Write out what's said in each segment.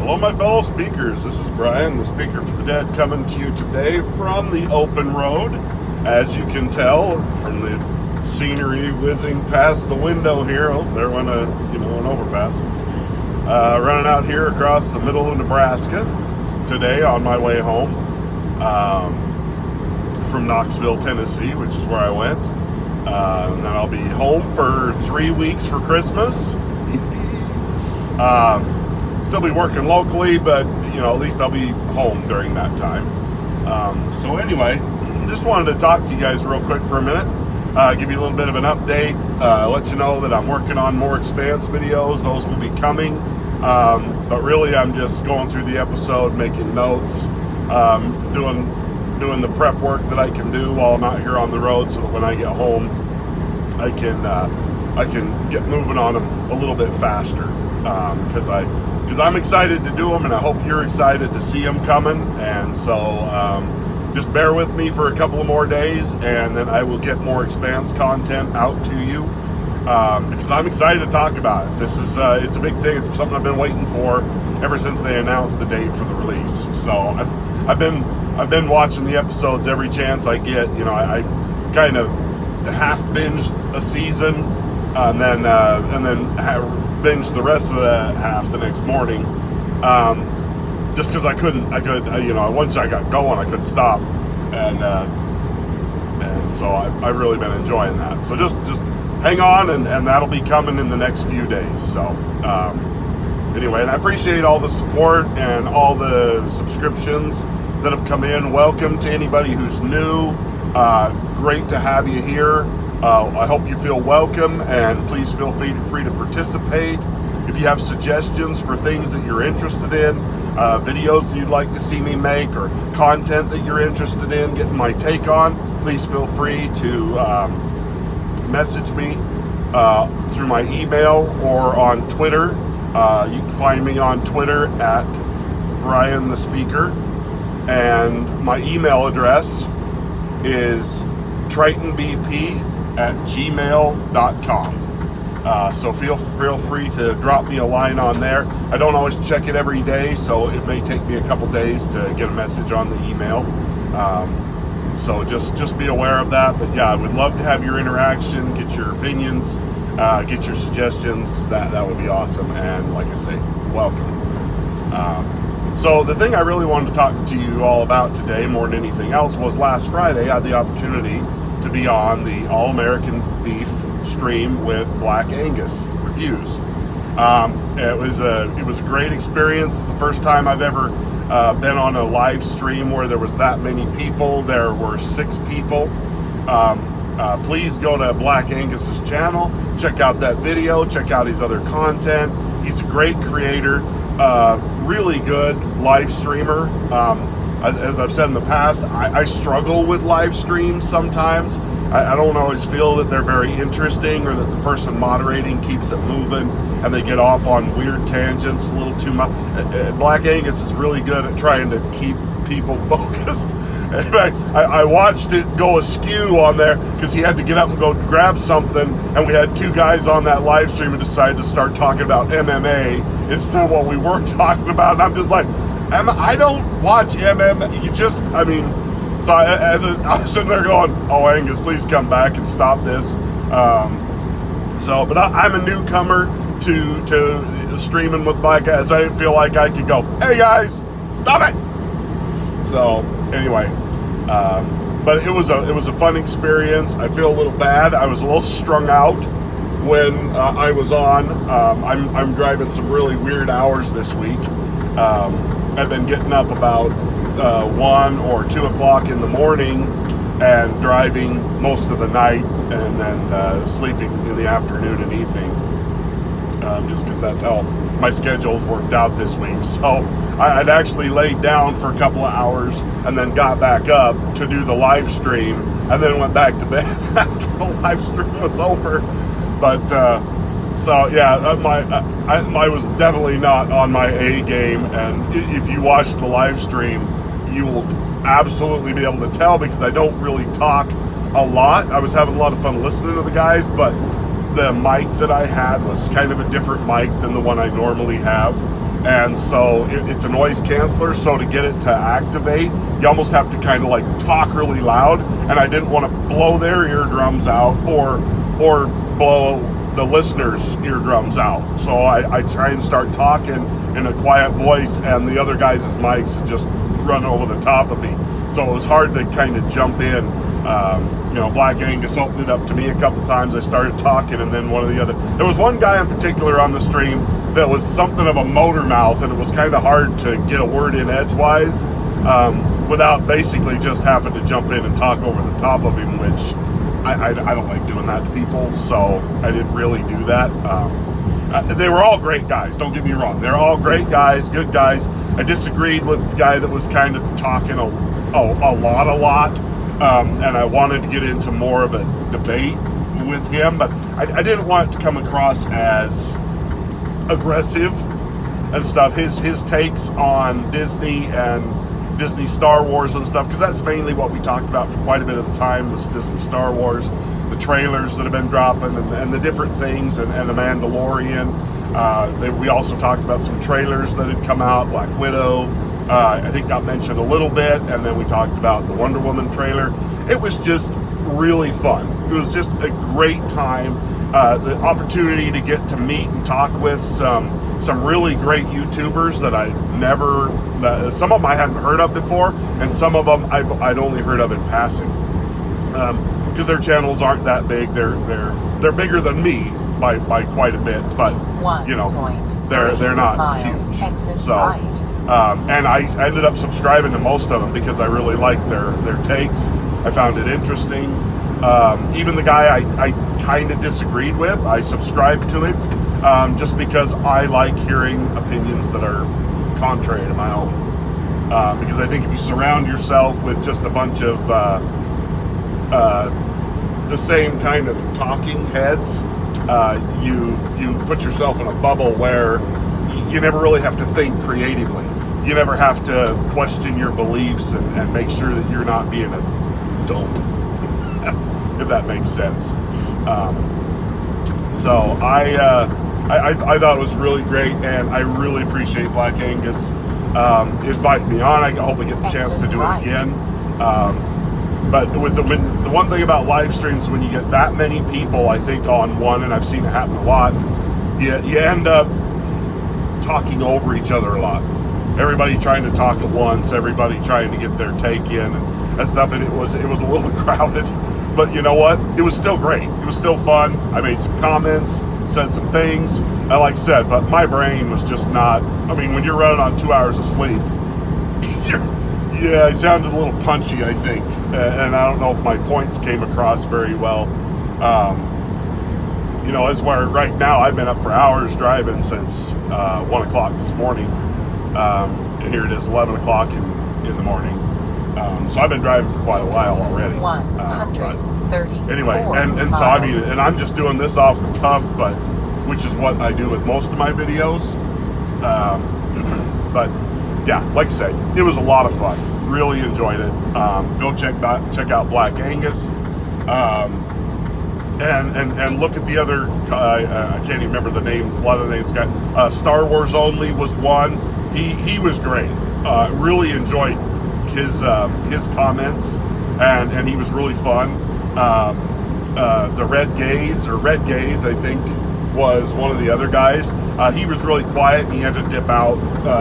Hello, my fellow speakers. This is Brian, the speaker for the dead, coming to you today from the open road. As you can tell from the scenery whizzing past the window here, there went an overpass. Running out here across the middle of Nebraska today on my way home from Knoxville, Tennessee, which is where I went. And then I'll be home for 3 weeks for Christmas. Still be working locally, but at least I'll be home during that time. So anyway, just wanted to talk to you guys real quick for a minute, give you a little bit of an update, let you know that I'm working on more Expanse videos. Those will be coming, but really I'm just going through the episode, making notes, doing the prep work that I can do while I'm out here on the road, so that when I get home I can get moving on them a little bit faster, because I'm excited to do them, and I hope you're excited to see them coming. And so just bear with me for a couple of more days, and then I will get more Expanse content out to you, because I'm excited to talk about it. This is it's a big thing. It's something I've been waiting for ever since they announced the date for the release. So I've been watching the episodes every chance I get. I kind of half binged a season, and then binged the rest of the half the next morning, just because I could once I got going I couldn't stop, and so I've really been enjoying that. So just hang on, and that'll be coming in the next few days. So anyway, and I appreciate all the support and all the subscriptions that have come in. Welcome to anybody who's new. Great to have you here. I hope you feel welcome, and please feel free to participate. If you have suggestions for things that you're interested in, videos that you'd like to see me make, or content that you're interested in getting my take on, please feel free to message me through my email or on Twitter. You can find me on Twitter at Brian the Speaker, and my email address is tritonbp@gmail.com. So feel free to drop me a line on there. I don't always check it every day, so it may take me a couple days to get a message on the email. So just be aware of that. But yeah, I would love to have your interaction, get your opinions, get your suggestions. That would be awesome. And like I say, welcome. So the thing I really wanted to talk to you all about today, more than anything else, was last Friday I had the opportunity to be on the All American Beef stream with Black Angus reviews. It was a great experience. It's the first time I've ever been on a live stream where there was that many people. There were 6 people. Please go to Black Angus's channel, check out that video, check out his other content. He's a great creator, really good live streamer. As I've said in the past, I struggle with live streams sometimes. I don't always feel that they're very interesting, or that the person moderating keeps it moving and they get off on weird tangents a little too much. Black Angus is really good at trying to keep people focused. In fact, I watched it go askew on there because he had to get up and go grab something, and we had 2 guys on that live stream who decided to start talking about MMA instead of what we were talking about. And I'm just like, I don't watch MMA. So I was sitting there going, "Oh, Angus, please come back and stop this." But I'm a newcomer to streaming with Black guys. I didn't feel like I could go, "Hey guys, stop it." So anyway, but it was a fun experience. I feel a little bad. I was a little strung out when I was on. I'm driving some really weird hours this week. I've been getting up about 1 or 2 o'clock in the morning and driving most of the night, and then sleeping in the afternoon and evening, just because that's how my schedule's worked out this week. So I'd actually laid down for a couple of hours and then got back up to do the live stream, and then went back to bed after the live stream was over. But so yeah, I was definitely not on my A game, and if you watch the live stream, you will absolutely be able to tell, because I don't really talk a lot. I was having a lot of fun listening to the guys, but the mic that I had was kind of a different mic than the one I normally have, and so it's a noise canceller. So to get it to activate, you almost have to kind of like talk really loud, and I didn't want to blow their eardrums out or blow the listeners' eardrums out. So I try and start talking in a quiet voice, and the other guys' mics just run over the top of me. So it was hard to kind of jump in. Black Angus opened it up to me a couple times. I started talking, and then there was one guy in particular on the stream that was something of a motor mouth, and it was kind of hard to get a word in edgewise without basically just having to jump in and talk over the top of him, which I don't like doing that to people, so I didn't really do that. They were all great guys, don't get me wrong. They're all great guys, good guys. I disagreed with the guy that was kind of talking a lot. And I wanted to get into more of a debate with him, but I didn't want it to come across as aggressive and stuff. His takes on Disney and Disney Star Wars and stuff, because that's mainly what we talked about for quite a bit of the time, was Disney Star Wars, the trailers that have been dropping, and the different things, and the Mandalorian. We also talked about some trailers that had come out, Black Widow, I think got mentioned a little bit, and then we talked about the Wonder Woman trailer. It was just really fun. It was just a great time. The opportunity to get to meet and talk with some really great YouTubers that some of them I hadn't heard of before, and some of them I'd only heard of in passing, because their channels aren't that big. They're bigger than me by quite a bit, but they're not huge. So and I ended up subscribing to most of them because I really liked their takes. I found it interesting. Even the guy I kind of disagreed with, I subscribed to him just because I like hearing opinions that are contrary to my own. Because I think if you surround yourself with just a bunch of the same kind of talking heads, you put yourself in a bubble where you never really have to think creatively. You never have to question your beliefs and make sure that you're not being a dope, if that makes sense. So I thought it was really great, and I really appreciate Black Angus inviting me on. I hope I get the chance to do it again. But the one thing about live streams, when you get that many people, I think on one, and I've seen it happen a lot, you end up talking over each other a lot. Everybody trying to talk at once, everybody trying to get their take in and stuff, and it was a little crowded. But you know what? It was still great. It was still fun. I made some comments, said some things, like I said, but my brain was just not. I mean, when you're running on 2 hours of sleep, I sounded a little punchy, I think, and I don't know if my points came across very well. As where right now I've been up for hours driving since 1 o'clock this morning. And here it is 11 o'clock in the morning. So I've been driving for quite a while already. 130. Anyway, and so I mean, and I'm just doing this off the cuff, which is what I do with most of my videos. But yeah, like I say, it was a lot of fun. Really enjoyed it. Go check out Black Angus. And look at the other. I can't even remember the name. A lot of the names. Star Wars Only was one. He was great. Really enjoyed his comments, and he was really fun. The Red Gaze, I think, was one of the other guys. He was really quiet, and he had to dip out.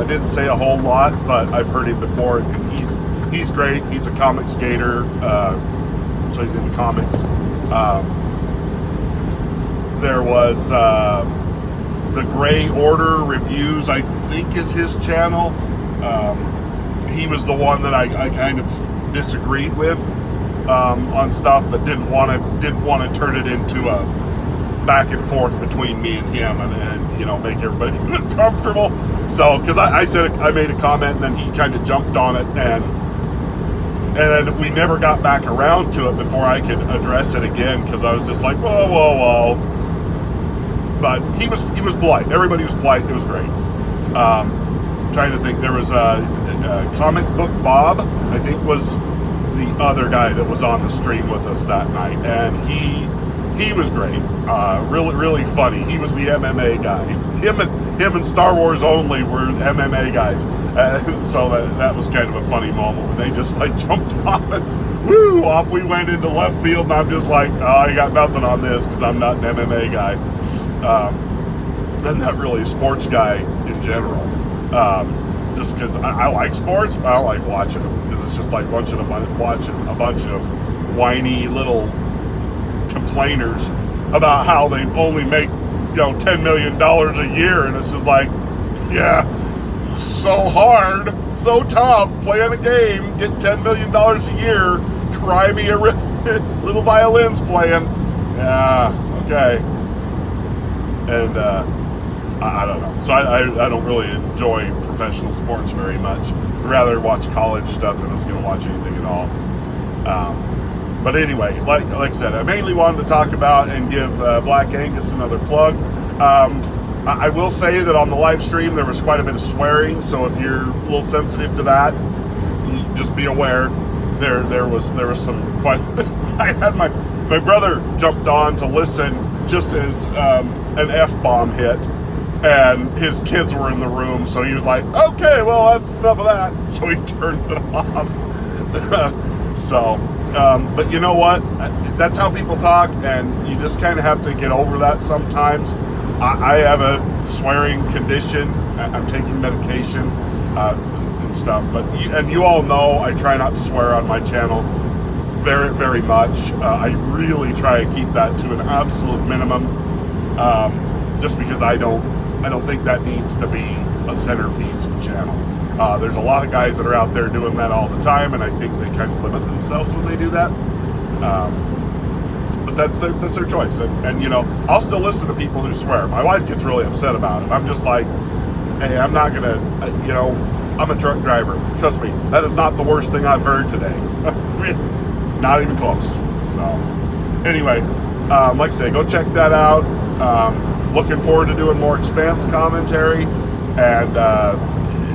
Didn't say a whole lot, but I've heard him before, and he's great. He's a comic skater, so he's into comics. There was the Gray Order Reviews, I think is his channel. He was the one that I kind of disagreed with on stuff, but didn't want to turn it into a back and forth between me and him, and make everybody uncomfortable. So, because I made a comment, and then he kind of jumped on it, and then we never got back around to it before I could address it again, because I was just like, whoa. But he was polite. Everybody was polite. It was great. Trying to think, there was a Comic Book Bob, I think, was the other guy that was on the stream with us that night, and he He was great. Really funny. He was the MMA guy. Him and Star Wars only were MMA guys. So that was kind of a funny moment when they just like jumped off and woo, off we went into left field, and I'm just like, oh, I got nothing on this because I'm not an MMA guy. I'm not really a sports guy in general. Just because I like sports, but I don't like watching them because it's just like watching a bunch of whiny little complainers about how they only make $10 million a year, and it's just like, yeah, so hard, so tough playing a game, get $10 million a year, cry me a little violins playing, yeah, okay. And I don't know, so I don't really enjoy professional sports very much. I'd rather watch college stuff if I was going to watch anything at all. But anyway, like I said, I mainly wanted to talk about and give Black Angus another plug. I will say that on the live stream there was quite a bit of swearing, so if you're a little sensitive to that, just be aware. There was some quite. I had my brother jumped on to listen just as an F-bomb hit, and his kids were in the room, so he was like, "Okay, well that's enough of that." So he turned it off. So. But you know what? That's how people talk, and you just kind of have to get over that sometimes. I have a swearing condition. I'm taking medication and stuff. But you all know I try not to swear on my channel very, very much. I really try to keep that to an absolute minimum, just because I don't think that needs to be a centerpiece of the channel. There's a lot of guys that are out there doing that all the time, and I think they kind of limit themselves when they do that. But that's their choice. And I'll still listen to people who swear. My wife gets really upset about it. I'm just like, hey, I'm not going to, I'm a truck driver. Trust me, that is not the worst thing I've heard today. I mean, not even close. So, anyway, like I say, go check that out. Looking forward to doing more Expanse commentary. And,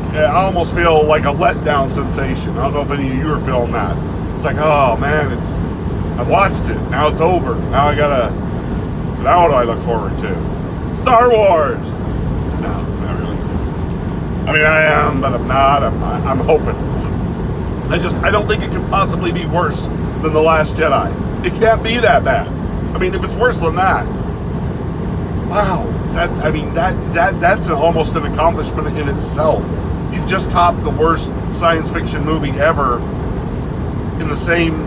I almost feel like a letdown sensation. I don't know if any of you are feeling that. It's like, oh man, I watched it. Now it's over. Now what do I look forward to? Star Wars. No, not really. I mean, I am, but I'm not. I'm hoping. I don't think it could possibly be worse than The Last Jedi. It can't be that bad. I mean, if it's worse than that, wow. That's almost an accomplishment in itself. You've just topped the worst science fiction movie ever in the same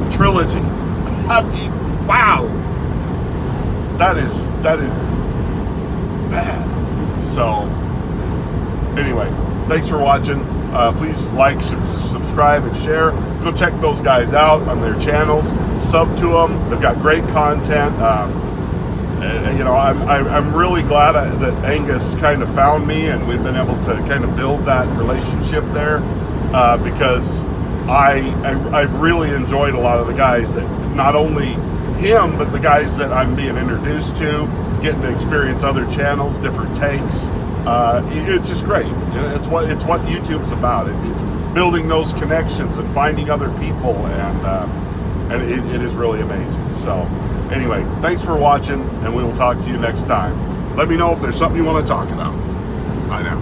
trilogy. I mean, wow. That is bad. So, anyway, thanks for watching. Please like, subscribe, and share. Go check those guys out on their channels. Sub to them. They've got great content. I'm really glad that Angus kind of found me, and we've been able to kind of build that relationship there, because I've really enjoyed a lot of the guys that, not only him, but the guys that I'm being introduced to, getting to experience other channels, different takes. It's just great. It's what YouTube's about. It's building those connections and finding other people, and it is really amazing. So, anyway, thanks for watching, and we will talk to you next time. Let me know if there's something you want to talk about. Bye now.